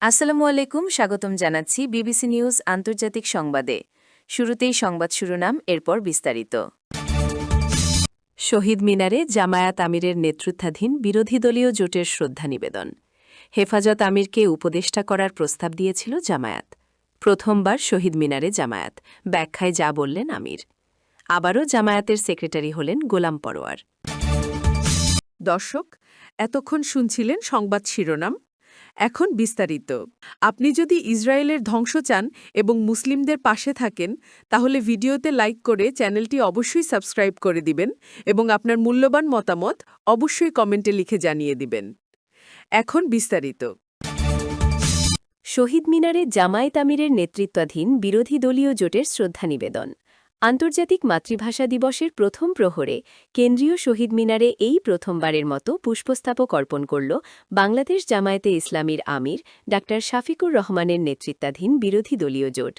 আসসালামু আলাইকুম, স্বাগতম জানাচ্ছি বিবিসি নিউজ আন্তর্জাতিক সংবাদে। শুরুতেই সংবাদ শিরোনাম, এরপর বিস্তারিত। শহীদ মিনারে জামায়াত আমিরের নেতৃত্বাধীন বিরোধী দলীয় জোটের শ্রদ্ধা নিবেদন। হেফাজত আমিরকে উপদেষ্টা করার প্রস্তাব দিয়েছিল জামায়াত। প্রথমবার শহীদ মিনারে জামায়াত, ব্যাখ্যায় যা বললেন আমির। আবারও জামায়াতের সেক্রেটারি হলেন গোলাম পরোয়ার। দর্শক, এতক্ষণ শুনছিলেন সংবাদ শিরোনাম। এখন বিস্তারিত। আপনি যদি ইসরায়েলের ধ্বংস চান এবং মুসলিমদের পাশে থাকেন, তাহলে ভিডিওতে লাইক করে চ্যানেলটি অবশ্যই সাবস্ক্রাইব করে দিবেন এবং আপনার মূল্যবান মতামত অবশ্যই কমেন্টে লিখে জানিয়ে দিবেন। এখন বিস্তারিত। শহীদ মিনারে জামায়াত আমিরের নেতৃত্বাধীন বিরোধী দলীয় জোটের শ্রদ্ধা নিবেদন। আন্তর্জাতিক মাতৃভাষা দিবসের প্রথম প্রহরে কেন্দ্রীয় শহীদ মিনারে এই প্রথমবারের মতো পুষ্পস্তবক অর্পণ করল বাংলাদেশ জামায়াতে ইসলামীর আমির ডা শাফিকুর রহমানের নেতৃত্বাধীন বিরোধী দলীয় জোট।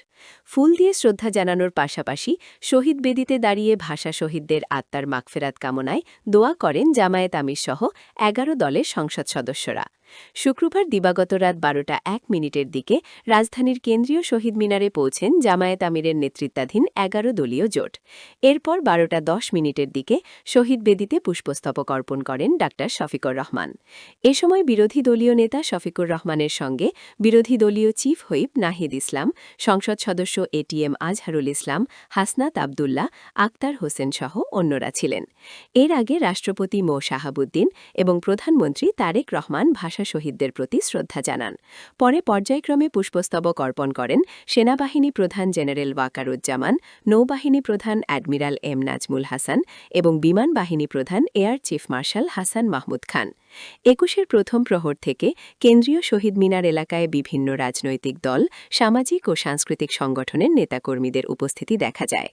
ফুল দিয়ে শ্রদ্ধা জানানোর পাশাপাশি শহীদ বেদিতে দাঁড়িয়ে ভাষা শহীদদের আত্মার মাগফেরাত কামনায় দোয়া করেন জামায়াত আমিরসহ ১১ দলের সংসদ সদস্যরা। শুক্রবার দিবাগত রাত ১২টা ১ মিনিটের দিকে রাজধানীর কেন্দ্রীয় শহীদ মিনারে পৌঁছেন জামায়াত আমিরের নেতৃত্বাধীন ১১ দলীয় জোট। এরপর ১২টা ১০ মিনিটের দিকে শহীদ বেদিতে পুষ্পস্তবক অর্পণ করেন ডা শফিকুর রহমান। এ সময় বিরোধী দলীয় নেতা শফিকুর রহমানের সঙ্গে বিরোধী দলীয় চিফ হুইপ নাহিদ ইসলাম, সংসদ সদস্য এটিএম আজহারুল ইসলাম, হাসনাত আবদুল্লাহ, আক্তার হোসেন সহ অন্যরা ছিলেন। এর আগে রাষ্ট্রপতি মো শাহাবুদ্দিন এবং প্রধানমন্ত্রী তারেক রহমান ভাষা শহীদদের প্রতি শ্রদ্ধা জানান। পরে পর্যায়ক্রমে পুষ্পস্তবক অর্পণ করেন সেনাবাহিনী প্রধান জেনারেল ওয়াকারুজ্জামান, নৌবাহিনী প্রধান অ্যাডমিরাল এম নাজমুল হাসান এবং বিমান বাহিনী প্রধান air chief marshal Hasan Mahmud Khan. ২১-এর প্রথম প্রহর থেকে কেন্দ্রীয় শহীদ মিনার এলাকায় বিভিন্ন রাজনৈতিক দল, সামাজিক ও সাংস্কৃতিক সংগঠনের নেতাকর্মীদের উপস্থিতি দেখা যায়।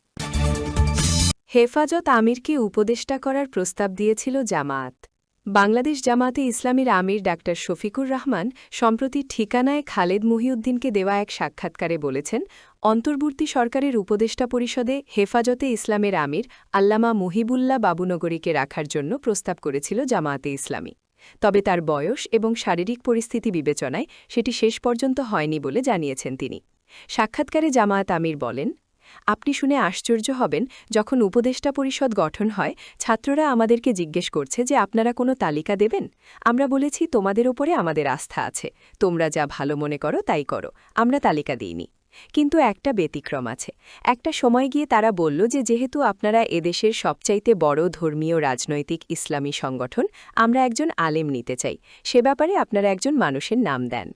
হেফাজত আমিরকে উপদেষ্টা করার প্রস্তাব দিয়েছিল জামায়াত। বাংলাদেশ জামায়াতে ইসলামীর আমির ডা শফিকুর রহমান সম্প্রতি ঠিকানায় খালেদ মহিউদ্দিনকে দেওয়া এক সাক্ষাৎকারে বলেছেন, অন্তর্বর্তী সরকারের উপদেষ্টা পরিষদে হেফাজতে ইসলামের আমির আল্লামা মুহিবুল্লাহ বাবুনগরীকে রাখার জন্য প্রস্তাব করেছিল জামায়াতে ইসলামী। তবে তার বয়স এবং শারীরিক পরিস্থিতি বিবেচনায় সেটি শেষ পর্যন্ত হয়নি বলে জানিয়েছেন তিনি। সাক্ষাৎকারে জামায়াত আমির বলেন, আপনি শুনে আশ্চর্য হবেন, যখন উপদেষ্টা পরিষদ গঠন হয় ছাত্ররা আমাদেরকে জিজ্ঞেস করছে যে আপনারা কোনো তালিকা দেবেন। আমরা বলেছি তোমাদের ওপরে আমাদের আস্থা আছে, তোমরা যা ভালো মনে করো তাই করো, আমরা তালিকা দিইনি। কিন্তু একটা ব্যতিক্রম আছে। একটা সময় গিয়ে তারা বলল যে যেহেতু আপনারা এদেশের সবচাইতে বড় ধর্মীয় রাজনৈতিক ইসলামী সংগঠন, আমরা একজন আলেম নিতে চাই, সে ব্যাপারে আপনারা একজন মানুষের নাম দেন।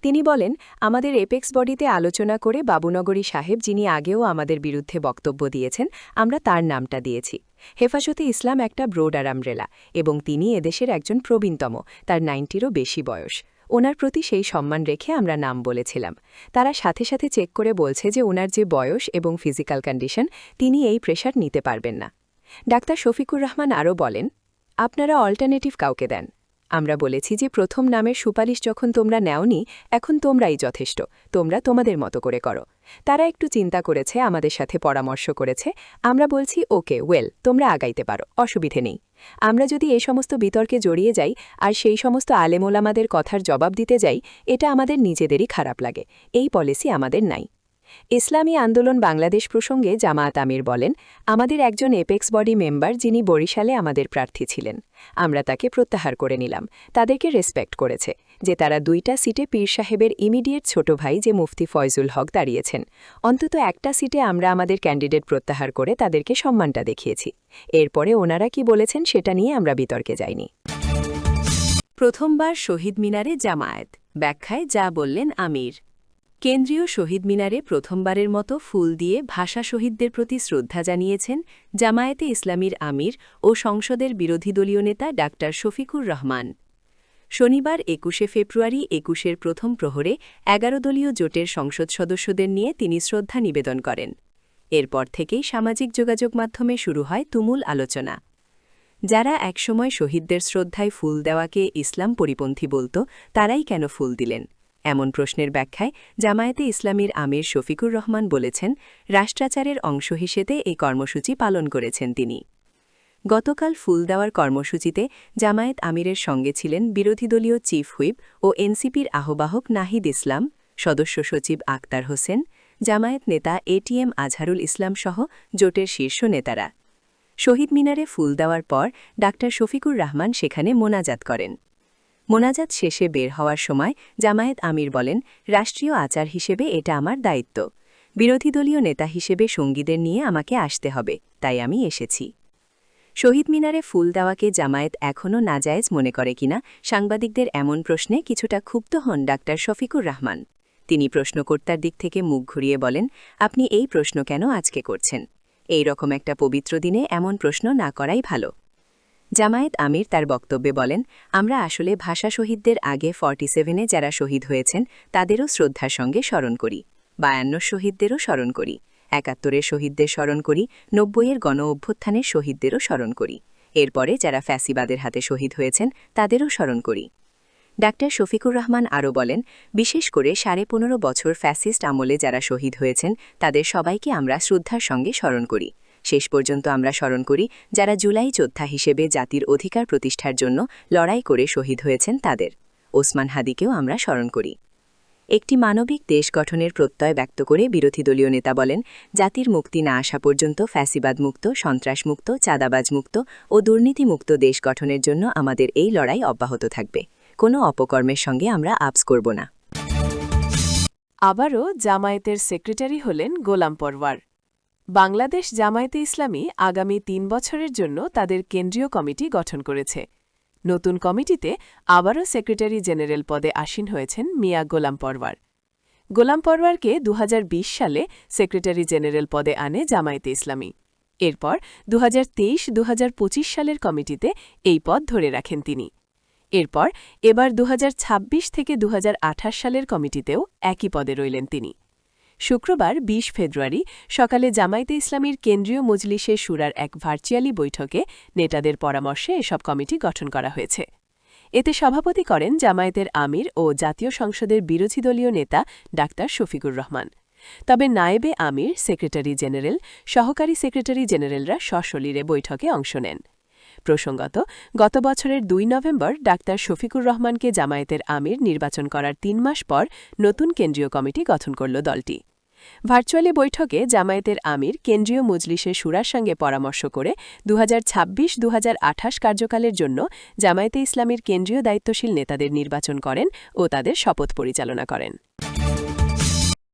তিনি বলেন, আমাদের এপেক্স বডিতে আলোচনা করে বাবুনগরী সাহেব, যিনি আগেও আমাদের বিরুদ্ধে বক্তব্য দিয়েছেন, আমরা তার নামটা দিয়েছি। হেফাজতে ইসলাম একটা ব্রোডার আমব্রেলা এবং তিনি এদেশের একজন প্রবীণতম, তার 90-রও বেশি বয়স। ওনার প্রতি সেই সম্মান রেখে আমরা নাম বলেছিলাম। তারা সাথে সাথে চেক করে বলছে যে ওনার যে বয়স এবং ফিজিক্যাল কন্ডিশন, তিনি এই প্রেশার নিতে পারবেন না। ডাক্তার শফিকুর রহমান আরও বলেন, আপনারা অল্টারনেটিভ কাউকে দেন। আমরা বলেছি যে প্রথম নামের সুপারিশ যখন তোমরা নেওনি, এখন তোমরাই যথেষ্ট, তোমরা তোমাদের মতো করে করো। তারা একটু চিন্তা করেছে, আমাদের সাথে পরামর্শ করেছে। আমরা বলছি ওকে, ওয়েল, তোমরা আগাইতে পারো, অসুবিধে নেই। আমরা যদি এই সমস্ত বিতর্কে জড়িয়ে যাই আর সেই সমস্ত আলেমোলামাদের কথার জবাব দিতে যাই, এটা আমাদের নিজেদেরই খারাপ লাগে। এই পলিসি আমাদের নাই। ইসলামী আন্দোলন বাংলাদেশ প্রসঙ্গে জামায়াত আমির বলেন, আমাদের একজন এপেক্স বডি মেম্বার, যিনি বরিশালে আমাদের প্রার্থী ছিলেন, আমরা তাকে প্রত্যাহার করে নিলাম। তাদেরকে রেসপেক্ট করেছে যে তারা 2টা সিটে পীর সাহেবের ইমিডিয়েট ছোট ভাই যে মুফতি ফয়জুল হক দাঁড়িয়েছেন। অন্তত একটা সিটে আমরা আমাদের ক্যান্ডিডেট প্রত্যাহার করে তাদেরকে সম্মানটা দেখিয়েছি। এরপরে ওনারা কি বলেছেন সেটা নিয়ে আমরা বিতর্কে যাইনি। প্রথমবার শহীদ মিনারে জামায়াত, ব্যাখ্যায় যা বললেন আমির। কেন্দ্রীয় শহীদ মিনারে প্রথমবারের মতো ফুল দিয়ে ভাষা শহীদদের প্রতি শ্রদ্ধা জানিয়েছেন জামায়াতে ইসলামীর আমির ও সংসদের বিরোধী দলীয় নেতা ডা শফিকুর রহমান। শনিবার ২১শে ফেব্রুয়ারি ২১-এর প্রথম প্রহরে ১১ দলীয় জোটের সংসদ সদস্যদের নিয়ে তিনি শ্রদ্ধা নিবেদন করেন। এরপর থেকেই সামাজিক যোগাযোগ মাধ্যমে শুরু হয় তুমুল আলোচনা। যারা একসময় শহীদদের শ্রদ্ধায় ফুল দেওয়াকে ইসলাম পরিপন্থী বলত, তারাই কেন ফুল দিলেন? এমন প্রশ্নের ব্যাখ্যায় জামায়াতে ইসলামীর আমির শফিকুর রহমান বলেছেন, রাষ্ট্রাচারের অংশ হিসেবে এই কর্মসূচি পালন করেছেন তিনি। গতকাল ফুল দেওয়ার কর্মসূচিতে জামায়াত আমিরের সঙ্গে ছিলেন বিরোধী দলীয় চিফ হুইপ ও এনসিপির আহ্বায়ক নাহিদ ইসলাম, সদস্য সচিব আক্তার হোসেন, জামায়াত নেতা এটিএম আজহারুল ইসলাম সহ জোটের শীর্ষ নেতারা। শহীদ মিনারে ফুল দেওয়ার পর ডাক্তার শফিকুর রহমান সেখানে মোনাজাত করেন। মোনাজাত শেষে বের হওয়ার সময় জামায়াত আমির বলেন, রাষ্ট্রীয় আচার হিসেবে এটা আমার দায়িত্ব। বিরোধী দলীয় নেতা হিসেবে সঙ্গীদের নিয়ে আমাকে আসতে হবে, তাই আমি এসেছি। শহীদ মিনারে ফুল দেওয়াকে জামায়াত এখনও নাজায়েজ মনে করে কিনা সাংবাদিকদের এমন প্রশ্নে কিছুটা ক্ষুব্ধ হন ডাক্তার শফিকুর রহমান। তিনি প্রশ্নকর্তার দিক থেকে মুখ ঘুরিয়ে বলেন, আপনি এই প্রশ্ন কেন আজকে করছেন? এই রকম একটা পবিত্র দিনে এমন প্রশ্ন না করাই ভালো। জামায়াত আমির তার বক্তব্যে বলেন, আমরা আসলে ভাষা শহীদদের আগে 47-এ যারা শহীদ হয়েছেন তাদেরও শ্রদ্ধার সঙ্গে স্মরণ করি, 52 শহীদদেরও স্মরণ করি, 71-এর শহীদদের স্মরণ করি, 90-এর গণ-অভ্যুত্থানের শহীদদেরও স্মরণ করি, এরপরে যারা ফ্যাসিবাদের হাতে শহীদ হয়েছেন তাদেরও স্মরণ করি। ডাক্তার শফিকুর রহমান আরও বলেন, বিশেষ করে 15.5 বছর ফ্যাসিস্ট আমলে যারা শহীদ হয়েছেন তাদের সবাইকে আমরা শ্রদ্ধার সঙ্গে স্মরণ করি। শেষ পর্যন্ত আমরা স্মরণ করি যারা জুলাই যোদ্ধা হিসেবে জাতির অধিকার প্রতিষ্ঠার জন্য লড়াই করে শহীদ হয়েছেন তাদের। ওসমান হাদিকেও আমরা স্মরণ করি। একটি মানবিক দেশ গঠনের প্রত্যয় ব্যক্ত করে বিরোধী দলীয় নেতা বলেন, জাতির মুক্তি না আসা পর্যন্ত ফ্যাসিবাদমুক্ত, সন্ত্রাসমুক্ত, চাঁদাবাজমুক্ত ও দুর্নীতিমুক্ত দেশ গঠনের জন্য আমাদের এই লড়াই অব্যাহত থাকবে। কোনো অপকর্মের সঙ্গে আমরা আপস করব না। আবারও জামায়াতের সেক্রেটারি হলেন গোলাম পরওয়ার। বাংলাদেশ জামায়াতে ইসলামী আগামী 3 বছরের জন্য তাদের কেন্দ্রীয় কমিটি গঠন করেছে। নতুন কমিটিতে আবারও সেক্রেটারি জেনারেল পদে আসীন হয়েছেন মিয়া গোলাম পরওয়ার। গোলাম পরওয়ারকে 2020 সালে সেক্রেটারি জেনারেল পদে আনে জামায়াতে ইসলামী। এরপর 2023-2025 সালের কমিটিতে এই পদ ধরে রাখেন তিনি। এরপর এবার 2026 থেকে 2028 সালের কমিটিতেও একই পদে রইলেন তিনি। শুক্রবার 20 ফেব্রুয়ারি সকালে জামায়াতে ইসলামীর কেন্দ্রীয় মজলিসে শুরার এক ভার্চুয়ালি বৈঠকে নেতাদের পরামর্শে এসব কমিটি গঠন করা হয়েছে। এতে সভাপতি করেন জামায়াতের আমির ও জাতীয় সংসদের বিরোধী দলীয় নেতা ডাক্তার শফিকুর রহমান। তবে নায়েবে আমির, সেক্রেটারি জেনারেল, সহকারী সেক্রেটারি জেনারেলরা সশরীরে বৈঠকে অংশ নেন। প্রসঙ্গত, গত বছরের 2 নভেম্বর ডাক্তার শফিকুর রহমানকে জামায়াতের আমির নির্বাচন করার 3 মাস পর নতুন কেন্দ্রীয় কমিটি গঠন করল দলটি। ভার্চুয়ালি বৈঠকে জামায়াতের আমির কেন্দ্রীয় মজলিসে শুরার সঙ্গে পরামর্শ করে 2026-2028 কার্যকালের জন্য জামায়াতে ইসলামীর কেন্দ্রীয় দায়িত্বশীল নেতাদের নির্বাচন করেন ও তাদের শপথ পরিচালনা করেন।